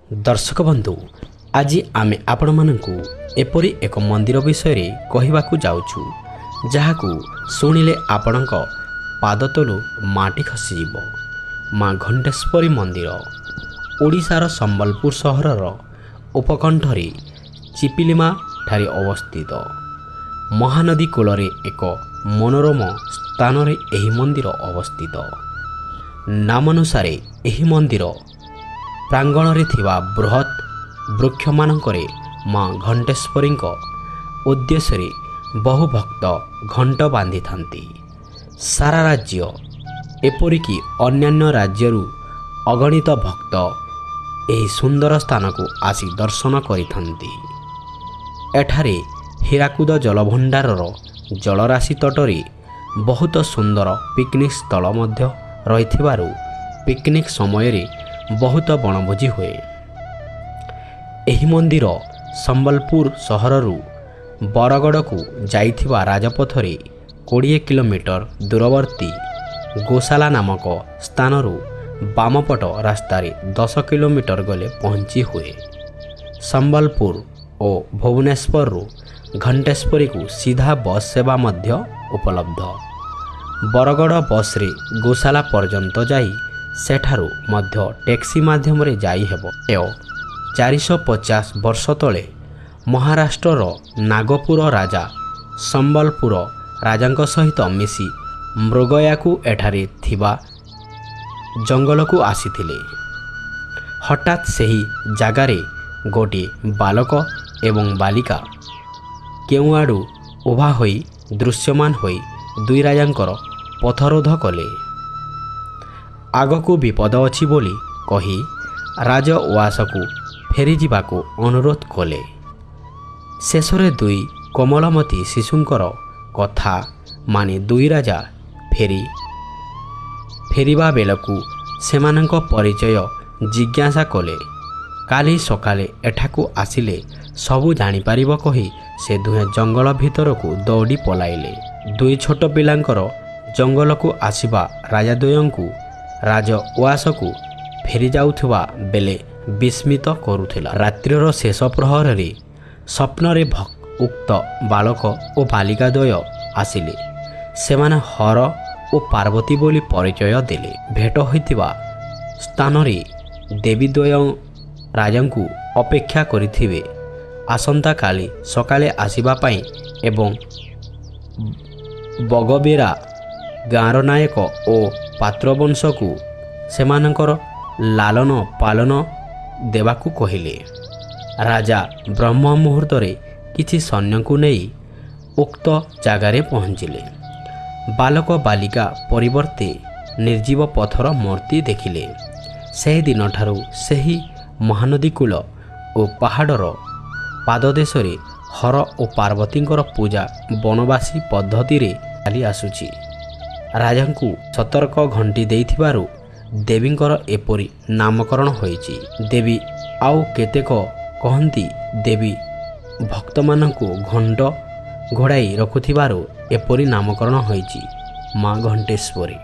दर्शक बंधु आज आमे आपण मानकु एपरी एक मंदिर विषय कहवाकू जाउछु जहाकू शुणिले आपणक पाद तलु माटी खसीब। माँ घंटेश्वरी मंदिर ओडिशार संबलपुर सहरर उपकंठरे चिपिलिमा ठारे अवस्थित महानदी कूलरे एक मनोरम स्थान रे एही मंदिर अवस्थित। नामानुसारे एही मंदिर प्रांगण रे थिबा बृहत वृक्ष मानकरे माँ घंटेश्वरी उद्देश्य बहु भक्त घंट बांधि थांती। सारा राज्य एपरिकी अन्यान्य राज्यरू अगणित भक्त एही सुंदर स्थान को आसी दर्शन करिथांती। एठारे हीराकुद जलभंडारर जलराशि तटरे बहुत सुंदर पिकनिक स्थल मध्य रहिथिबारु पिकनिक समय रे बहुत बनभोजी हुए। एही मंदिर संबलपुर सहररू बरगड़ को जाइथिबा राजपथरे 20 किलोमीटर दूरवर्ती गोशाला नामक स्थानरू बामपट रास्तारे 10 किलोमीटर गले पहुँची हुए। संबलपुर और भुवनेश्वररू घंटेश्वरी को सीधा बस सेवा मध्य उपलब्ध। बरगड़ बस रे गोशाला पर्यंत जाई सेठारू मध्य टैक्सी माध्यम रे जाई हेबो। 450 वर्ष तले महाराष्ट्रर नागपुर राजा संबलपुर राजांक सहित मिसी मृगया को एठारे थिबा जंगल को आसीथिले। हठात सही जगारे गोटे बालक एवं बालिका केउ आडू उभा होई दृश्यमान होई दुई राजांकर पथरोध कले। आगको विपद अछि बोली कही राज उआस को फेरी जावाको अनुरोध कले। शेषरे दुई कोमलमती शिशुंकर कथा माने दुई राजा फेरिबा बेलकू सेमानंक परिचय जिज्ञासा कले। काली सकाले एठाकू आसिले सबू जानी पारिबो कही से दुहे जंगल भितर को दौड़ी पलाइले। दुई छोट पिलांकर जंगल को आसिबा राजा द्वयंकू राज उआस को फेरी जाउथुबा बेले विस्मित करुथिला। रात्रिर शेष प्रहर रे स्वप्न रे उक्त बालक और बालिका द्वय आसिले। सेमाने हर और पार्वती बोली परिचय देले। भेट होइतिबा स्थान रे देवी द्वय राजांकू अपेक्षा करिथिबे आसंता काली सकाले आसीबा पाई एवं बगबेरा गाँर नायक और पात्रवंश को सेमानंकर लालन पालन देवाकू कहिले। राजा ब्रह्म मुहूर्त रे किछि सैन्य को नहीं उक्त जगारे पहुँचिले। बालक बालिका परिवर्ते निर्जीव पथर मूर्ति देखिले। से दिन ठारू सेही महानदी कूल और पहाड़र पाददेश रे हर और पार्वतींकर पूजा बनवासी पद्धति रे चली आसुची। राजांकू सतर्क घंटी देइथिबारु देवींकर एपरी नामकरण होइची। देवी आउ केतेक कहंती देवी भक्तमानंकू घंट घोड़ाई रखुथिबारु एपरी नामकरण होइची माँ घंटेश्वरी।